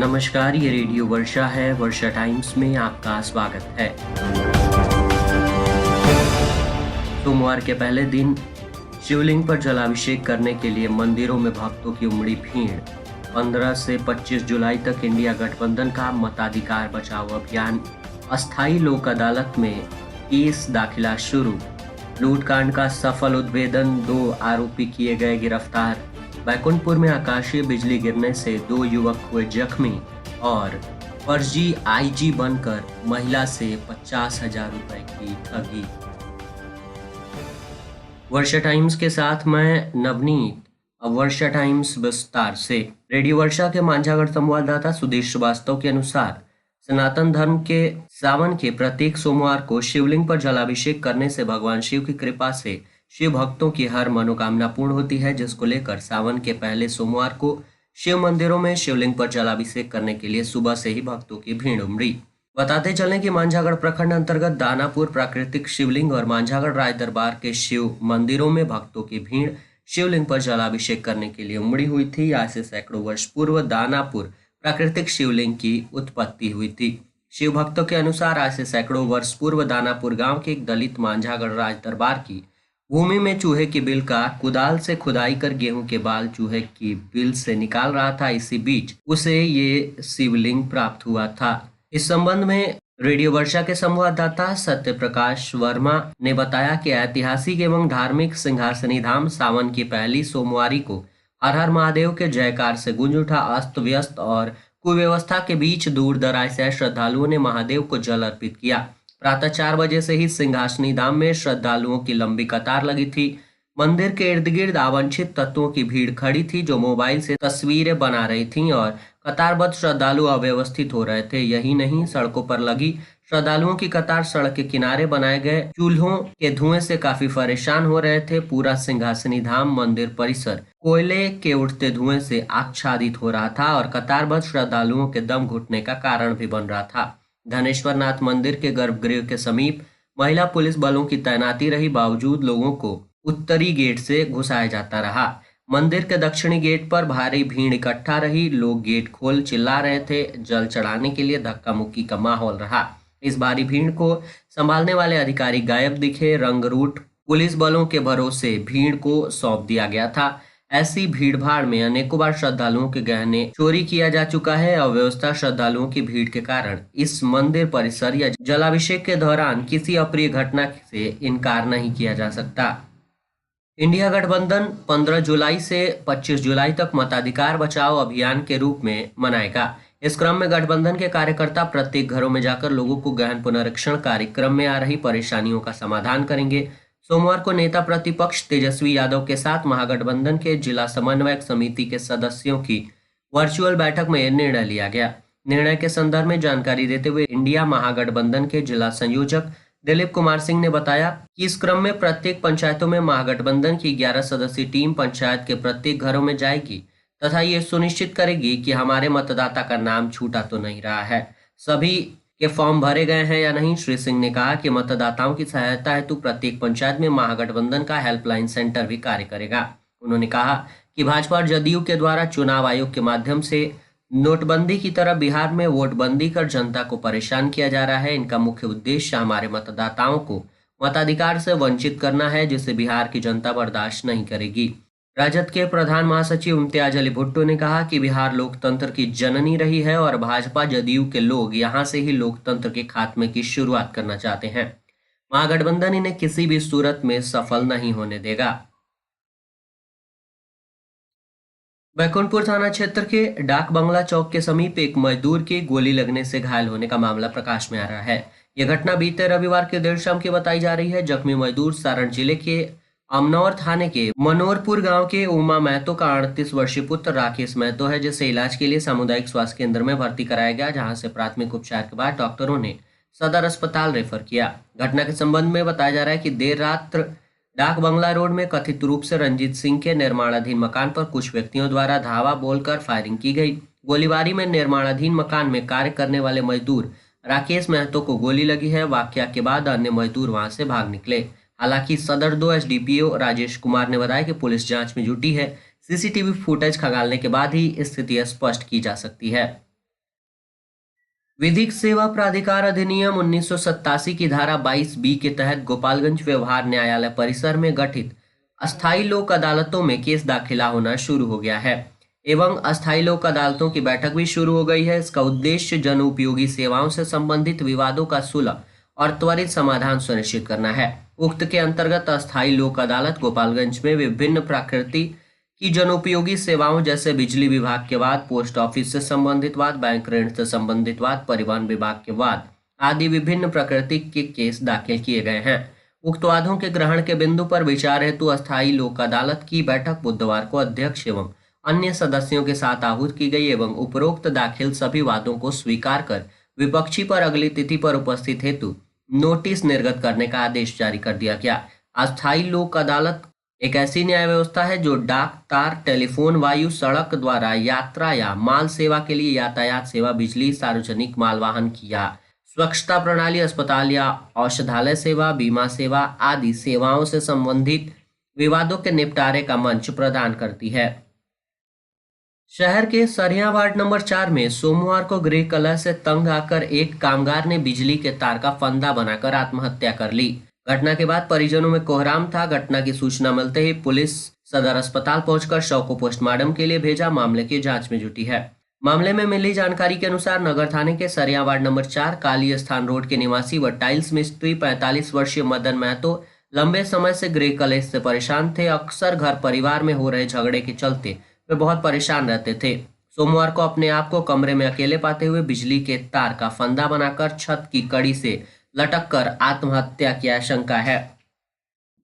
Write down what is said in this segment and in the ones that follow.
नमस्कार, ये रेडियो वर्षा है। वर्षा टाइम्स में आपका स्वागत है। सोमवार के पहले दिन शिवलिंग पर जलाभिषेक करने के लिए मंदिरों में भक्तों की उमड़ी भीड़। 15 से 25 जुलाई तक इंडिया गठबंधन का मताधिकार बचाओ अभियान। अस्थायी लोक अदालत में केस दाखिला शुरू। लूटकांड का सफल उद्भेदन, 2 आरोपी किए गए गिरफ्तार। बैकुंठपुर में आकाशीय बिजली गिरने से 2 युवक हुए जख्मी और फर्जी आईजी बनकर महिला से 50,000 रुपए की ठगी। वर्षा टाइम्स के साथ मैं नवनीत। अब वर्षा टाइम्स विस्तार से। रेडियो वर्षा के मांझागढ़ संवाददाता सुधीर श्रीवास्तव के अनुसार सनातन धर्म के सावन के प्रत्येक सोमवार को शिवलिंग पर जलाभिषेक करने से भगवान शिव की कृपा से शिव भक्तों की हर मनोकामना पूर्ण होती है, जिसको लेकर सावन के पहले सोमवार को शिव मंदिरों में शिवलिंग पर जलाभिषेक करने के लिए सुबह से ही भक्तों की भीड़ उमड़ी। बताते चलें कि मांझागढ़ प्रखंड अंतर्गत दानापुर प्राकृतिक शिवलिंग और मांझागढ़ राय दरबार के शिव मंदिरों में भक्तों की भीड़ शिवलिंग पर जलाभिषेक करने के लिए उमड़ी हुई थी। आज से सैकड़ों वर्ष पूर्व दानापुर प्राकृतिक शिवलिंग की उत्पत्ति हुई थी। शिव भक्तों के अनुसार आज से सैकड़ों वर्ष पूर्व दानापुर गांव के एक दलित मांझागढ़ राज दरबार की भूमि में चूहे की बिल का कुदाल से खुदाई कर गेहूं के बाल चूहे की बिल से निकाल रहा था। इसी बीच उसे ये शिवलिंग प्राप्त हुआ था। इस संबंध में रेडियो वर्षा के संवाददाता सत्य प्रकाश वर्मा ने बताया कि ऐतिहासिक एवं धार्मिक सिंहासनी धाम सावन की पहली सोमवारी को हर हर महादेव के जयकार से गूंज उठा। अस्त व्यस्त और कुव्यवस्था के बीच दूर दराज से श्रद्धालुओं ने महादेव को जल अर्पित किया। प्रातः 4 बजे से ही सिंहासनी धाम में श्रद्धालुओं की लंबी कतार लगी थी। मंदिर के इर्द गिर्द अवांछित तत्वों की भीड़ खड़ी थी, जो मोबाइल से तस्वीरें बना रही थीं और कतारबद्ध श्रद्धालु अव्यवस्थित हो रहे थे। यही नहीं, सड़कों पर लगी श्रद्धालुओं की कतार सड़क के किनारे बनाए गए चूल्हों के धुएं से काफी परेशान हो रहे थे। पूरा सिंहासनी धाम मंदिर परिसर कोयले के उठते धुएं से आच्छादित हो रहा था और कतारबद्ध श्रद्धालुओं के दम घुटने का कारण भी बन रहा था। धनेश्वर नाथ मंदिर के गर्भगृह के समीप महिला पुलिस बलों की तैनाती रही, बावजूद लोगों को उत्तरी गेट से घुसाया जाता रहा। मंदिर के दक्षिणी गेट पर भारी भीड़ इकट्ठा रही। लोग गेट खोल चिल्ला रहे थे। जल चढ़ाने के लिए धक्का मुक्की का माहौल रहा। इस भारी भीड़ को संभालने वाले अधिकारी गायब दिखे। रंगरूट पुलिस बलों के भरोसे भीड़ को सौंप दिया गया था। ऐसी भीड़भाड़ में अनेकों बार श्रद्धालुओं के गहने चोरी किया जा चुका है। अव्यवस्था श्रद्धालुओं की भीड़ के कारण इस मंदिर परिसर या जलाभिषेक के दौरान किसी अप्रिय घटना से इनकार नहीं किया जा सकता। इंडिया गठबंधन 15 जुलाई से 25 जुलाई तक मताधिकार बचाओ अभियान के रूप में मनाएगा। इस क्रम में गठबंधन के कार्यकर्ता प्रत्येक घरों में जाकर लोगों को गहन पुनरीक्षण कार्यक्रम में आ रही परेशानियों का समाधान करेंगे। सोमवार को नेता प्रतिपक्ष तेजस्वी यादव के साथ महागठबंधन के जिला समन्वयक समिति के सदस्यों की वर्चुअल बैठक में यह निर्णय लिया गया। निर्णय के संदर्भ में जानकारी देते हुए इंडिया महागठबंधन के जिला संयोजक दिलीप कुमार सिंह ने बताया कि इस क्रम में प्रत्येक पंचायतों में महागठबंधन की 11 सदस्यीय टीम पंचायत के प्रत्येक घरों में जाएगी तथा ये सुनिश्चित करेगी कि हमारे मतदाता का नाम छूटा तो नहीं रहा है, सभी के फॉर्म भरे गए हैं या नहीं। श्री सिंह ने कहा कि मतदाताओं की सहायता हेतु प्रत्येक पंचायत में महागठबंधन का हेल्पलाइन सेंटर भी कार्य करेगा। उन्होंने कहा कि भाजपा और जदयू के द्वारा चुनाव आयोग के माध्यम से नोटबंदी की तरह बिहार में वोटबंदी कर जनता को परेशान किया जा रहा है। इनका मुख्य उद्देश्य हमारे मतदाताओं को मताधिकार से वंचित करना है, जिसे बिहार की जनता बर्दाश्त नहीं करेगी। राजद के प्रधान महासचिव इम्तियाज अली भुट्टो ने कहा कि बिहार लोकतंत्र की जननी रही है और भाजपा जदयू के लोग यहां से ही लोकतंत्र के खात्मे की शुरुआत करना चाहते हैं। महागठबंधन इन्हें किसी भी सूरत में सफल नहीं होने देगा। बैकुंठपुर थाना क्षेत्र के डाक बंगला चौक के समीप एक मजदूर की गोली लगने से घायल होने का मामला प्रकाश में आ रहा है। यह घटना बीते रविवार के देर शाम की बताई जा रही है। जख्मी मजदूर सारण जिले के अमनौर थाने के मनोरपुर गांव के उमा महतो का 38 वर्षीय पुत्र राकेश महतो है, जिसे इलाज के लिए सामुदायिक स्वास्थ्य केंद्र में भर्ती कराया गया, जहां से प्राथमिक उपचार के बाद डॉक्टरों ने सदर अस्पताल रेफर किया। घटना के संबंध में बताया जा रहा है कि देर रात डाक बंगला रोड में कथित रूप से रंजीत सिंह के निर्माणाधीन मकान पर कुछ व्यक्तियों द्वारा धावा बोलकर फायरिंग की गई। गोलीबारी में निर्माणाधीन मकान में कार्य करने वाले मजदूर राकेश महतो को गोली लगी है। वाकया के बाद अन्य मजदूर वहां से भाग निकले। हालांकि सदर 2 एसडीपीओ राजेश कुमार ने बताया कि पुलिस जांच में जुटी है। सीसीटीवी फुटेज खंगालने के बाद ही स्थिति स्पष्ट की जा सकती है। विधिक सेवा प्राधिकार अधिनियम 1987 की धारा 22B के तहत गोपालगंज व्यवहार न्यायालय परिसर में गठित अस्थायी लोक अदालतों में केस दाखिला होना शुरू हो गया है एवं अस्थायी लोक अदालतों की बैठक भी शुरू हो गई है। इसका उद्देश्य जन उपयोगी सेवाओं से संबंधित विवादों का सुलभ और त्वरित समाधान सुनिश्चित करना है। उक्त के अंतर्गत अस्थायी लोक अदालत गोपालगंज में विभिन्न प्रकृति की जनोपयोगी सेवाओं जैसे बिजली विभाग के वाद, पोस्ट ऑफिस से संबंधित वाद, बैंक ऋण से संबंधित वाद, परिवहन विभाग के वाद आदि विभिन्न प्रकृति के केस दाखिल किए गए हैं। उक्त वादों के ग्रहण के बिंदु पर विचार हेतु अस्थायी लोक अदालत की बैठक बुधवार को अध्यक्ष एवं अन्य सदस्यों के साथ आहूत की गई एवं उपरोक्त दाखिल सभी वादों को स्वीकार कर विपक्षी पर अगली तिथि पर उपस्थित हेतु नोटिस निर्गत करने का आदेश जारी कर दिया गया। अस्थायी लोक अदालत एक ऐसी न्याय व्यवस्था है जो डाक, तार, टेलीफोन, वायु, सड़क द्वारा यात्रा या माल सेवा के लिए यातायात सेवा, बिजली, सार्वजनिक मालवाहन की या स्वच्छता प्रणाली, अस्पताल या औषधालय सेवा, बीमा सेवा आदि सेवाओं से संबंधित विवादों के निपटारे का मंच प्रदान करती है। शहर के सरिया वार्ड नंबर 4 में सोमवार को गृह कलह से तंग आकर एक कामगार ने बिजली के तार का फंदा बनाकर आत्महत्या कर ली। घटना के बाद परिजनों में कोहराम था। घटना की सूचना मिलते ही पुलिस सदर अस्पताल पहुंचकर शव को पोस्टमार्टम के लिए भेजा। मामले की जांच में जुटी है। मामले में मिली जानकारी के अनुसार नगर थाने के सरिया वार्ड नंबर 4 काली स्थान रोड के निवासी व टाइल्स मिस्त्री 45 वर्षीय मदन महतो लंबे समय से गृह कलह से परेशान थे। अक्सर घर परिवार में हो रहे झगड़े के चलते वे बहुत परेशान रहते थे। सोमवार को अपने आप को कमरे में अकेले पाते हुए बिजली के तार का फंदा बनाकर छत की कड़ी से लटक कर आत्महत्या की आशंका है।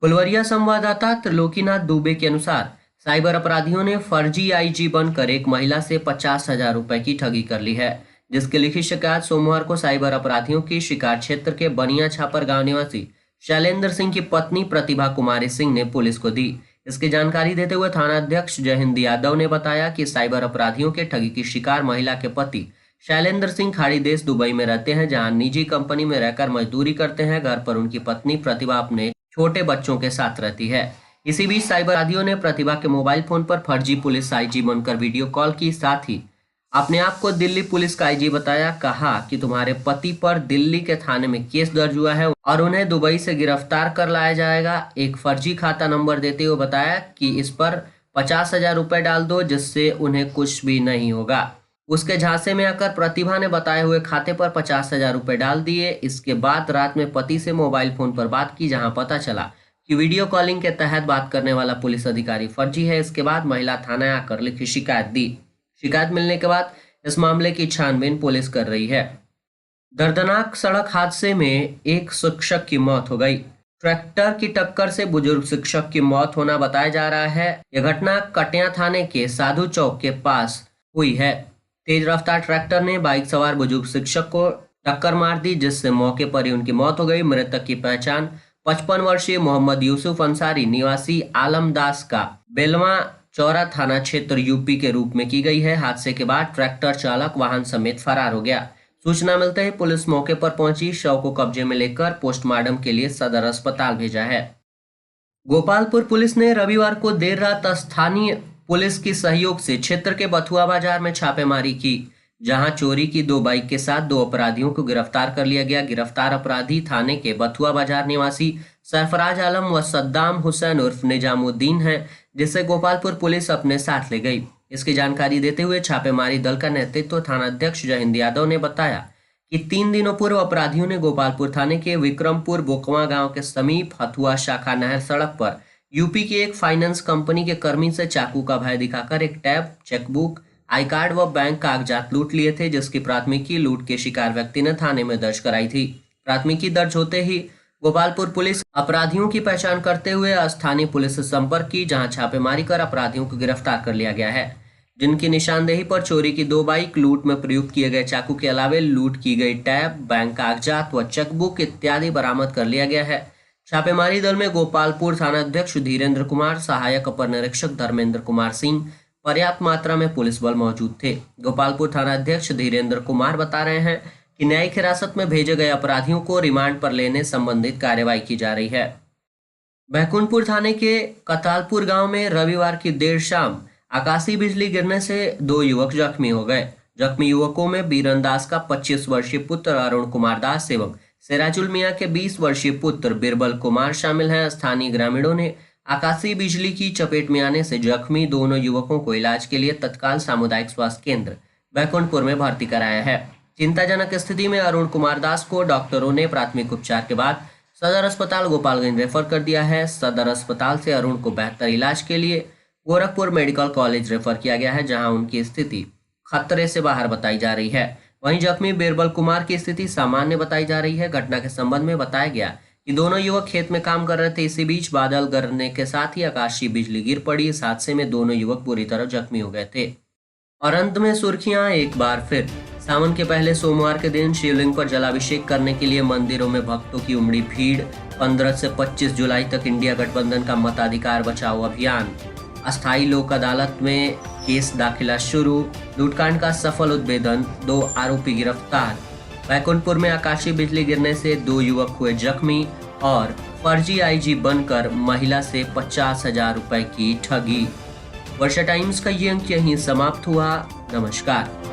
फुलवरिया संवाददाता त्रिलोकीनाथ दुबे के अनुसार साइबर अपराधियों ने फर्जी आईजी बनकर एक महिला से 50,000 रुपए की ठगी कर ली है, जिसकी लिखित शिकायत सोमवार को साइबर अपराधियों की शिकार क्षेत्र के बनिया छापर गांव निवासी शैलेंद्र सिंह की पत्नी प्रतिभा कुमारी सिंह ने पुलिस को दी। इसकी जानकारी देते हुए थाना अध्यक्ष जयहिंद यादव ने बताया कि साइबर अपराधियों के ठगी की शिकार महिला के पति शैलेंद्र सिंह खाड़ी देश दुबई में रहते हैं, जहां निजी कंपनी में रहकर मजदूरी करते हैं। घर पर उनकी पत्नी प्रतिभा अपने छोटे बच्चों के साथ रहती है। इसी बीच साइबर अपराधियों ने प्रतिभा के मोबाइल फोन पर फर्जी पुलिस आईजी बनकर वीडियो कॉल की, साथ ही अपने आप को दिल्ली पुलिस का आईजी बताया। कहा कि तुम्हारे पति पर दिल्ली के थाने में केस दर्ज हुआ है और उन्हें दुबई से गिरफ्तार कर लाया जाएगा। एक फर्जी खाता नंबर देते हुए बताया कि इस पर 50,000 रुपए डाल दो, जिससे उन्हें कुछ भी नहीं होगा। उसके झांसे में आकर प्रतिभा ने बताए हुए खाते पर 50,000 रुपए डाल दिए। इसके बाद रात में पति से मोबाइल फोन पर बात की, जहां पता चला कि वीडियो कॉलिंग के तहत बात करने वाला पुलिस अधिकारी फर्जी है। इसके बाद महिला थाने आकर लिखित शिकायत दी। शिकायत मिलने के बाद इस मामले की छानबीन पुलिस कर रही है। दर्दनाक सड़क हादसे में एक शिक्षक की मौत हो गई। ट्रैक्टर की टक्कर से बुजुर्ग शिक्षक की मौत होना बताया जा रहा है। यह घटना कटिया थाने के साधु चौक के पास हुई है। तेज रफ्तार ट्रैक्टर ने बाइक सवार बुजुर्ग शिक्षक को टक्कर मार दी, जिससे मौके पर ही उनकी मौत हो गई। मृतक की पहचान 55 वर्षीय मोहम्मद यूसुफ अंसारी निवासी आलमदास का बेलवा चौरा थाना क्षेत्र यूपी के रूप में की गई है। हादसे के बाद ट्रैक्टर चालक वाहन समेत फरार हो गया। सूचना मिलते ही पुलिस मौके पर पहुंची, शव को कब्जे में लेकर पोस्टमार्टम के लिए सदर अस्पताल भेजा है। गोपालपुर पुलिस ने रविवार को देर रात स्थानीय पुलिस की सहयोग से क्षेत्र के बथुआ बाजार में छापेमारी की, जहां चोरी की 2 बाइक के साथ 2 अपराधियों को गिरफ्तार कर लिया गया। गिरफ्तार अपराधी थाने के बथुआ बाजार निवासी सरफराज आलम व सद्दाम हुसैन उर्फ निजामुद्दीन है, जिसे गोपालपुर पुलिस अपने साथ ले गई। इसकी जानकारी देते हुए छापेमारी दल का नेतृत्व थाना अध्यक्ष जयहिंद यादव ने बताया कि 3 दिनों पूर्व अपराधियों ने गोपालपुर थाने के विक्रमपुर बोकवा गांव के समीप हथुआ शाखा नहर सड़क पर यूपी की एक फाइनेंस कंपनी के कर्मी से चाकू का भय दिखाकर एक टैब, चेकबुक, आई कार्ड व बैंक कागजात लूट लिए थे, जिसकी प्राथमिकी लूट के शिकार व्यक्ति ने थाने में दर्ज कराई थी। प्राथमिकी दर्ज होते ही गोपालपुर पुलिस अपराधियों की पहचान करते हुए स्थानीय पुलिस से संपर्क की, जहां छापेमारी कर अपराधियों को गिरफ्तार कर लिया गया है, जिनकी निशानदेही पर चोरी की 2 बाइक, लूट में प्रयुक्त किए गए चाकू के अलावे लूट की गई टैब, बैंक कागजात व चेकबुक इत्यादि बरामद कर लिया गया है। छापेमारी दल में गोपालपुर थाना अध्यक्ष धीरेन्द्र कुमार, सहायक अपर निरीक्षक धर्मेंद्र कुमार सिंह, पर्याप्त मात्रा में पुलिस बल मौजूद थे। गोपालपुर थाना अध्यक्ष धीरेन्द्र कुमार बता रहे हैं कि न्यायिक हिरासत में भेजे गए अपराधियों को रिमांड पर लेने संबंधित कार्रवाई की जा रही है। बैकुंठपुर थाने के कतालपुर गांव में रविवार की देर शाम आकाशीय बिजली गिरने से 2 युवक जख्मी हो गए। जख्मी युवकों में बीरन दास का 25 वर्षीय पुत्र अरुण कुमार दास एवं सिराजुल मियां के 20 वर्षीय पुत्र बिरबल कुमार शामिल हैं। स्थानीय ग्रामीणों ने आकाशीय बिजली की चपेट में आने से जख्मी दोनों युवकों को इलाज के लिए तत्काल सामुदायिक स्वास्थ्य केंद्र बैकुंठपुर में भर्ती कराया है। चिंताजनक स्थिति में अरुण कुमार दास को डॉक्टरों ने प्राथमिक उपचार के बाद सदर अस्पताल गोपालगंज रेफर कर दिया है। सदर अस्पताल से अरुण को बेहतर इलाज के लिए गोरखपुर मेडिकल कॉलेज रेफर किया गया है, जहां उनकी स्थिति खतरे से बाहर बताई जा रही है। वहीं जख्मी बिरबल कुमार की स्थिति सामान्य बताई जा रही है। घटना के संबंध में बताया गया कि दोनों युवक खेत में काम कर रहे थे। इसी बीच बादल गरजने के साथ ही आकाशीय बिजली गिर पड़ी। इस हादसे में दोनों युवक बुरी तरह जख्मी हो गए थे। और अंत में सुर्खियां एक बार फिर। सावन के पहले सोमवार के दिन शिवलिंग पर जलाभिषेक करने के लिए मंदिरों में भक्तों की उमड़ी भीड़। 15 से 25 जुलाई तक इंडिया गठबंधन का मताधिकार बचाओ अभियान। अस्थायी लोक अदालत में केस दाखिला शुरू। लूटकांड का सफल उद्भेदन, 2 आरोपी गिरफ्तार। बैकुंठपुर में आकाशीय बिजली गिरने से 2 युवक हुए जख्मी। और फर्जी आईजी बनकर महिला से 50,000 रुपए की ठगी। वर्षा टाइम्स का ये अंक यहीं समाप्त हुआ। नमस्कार।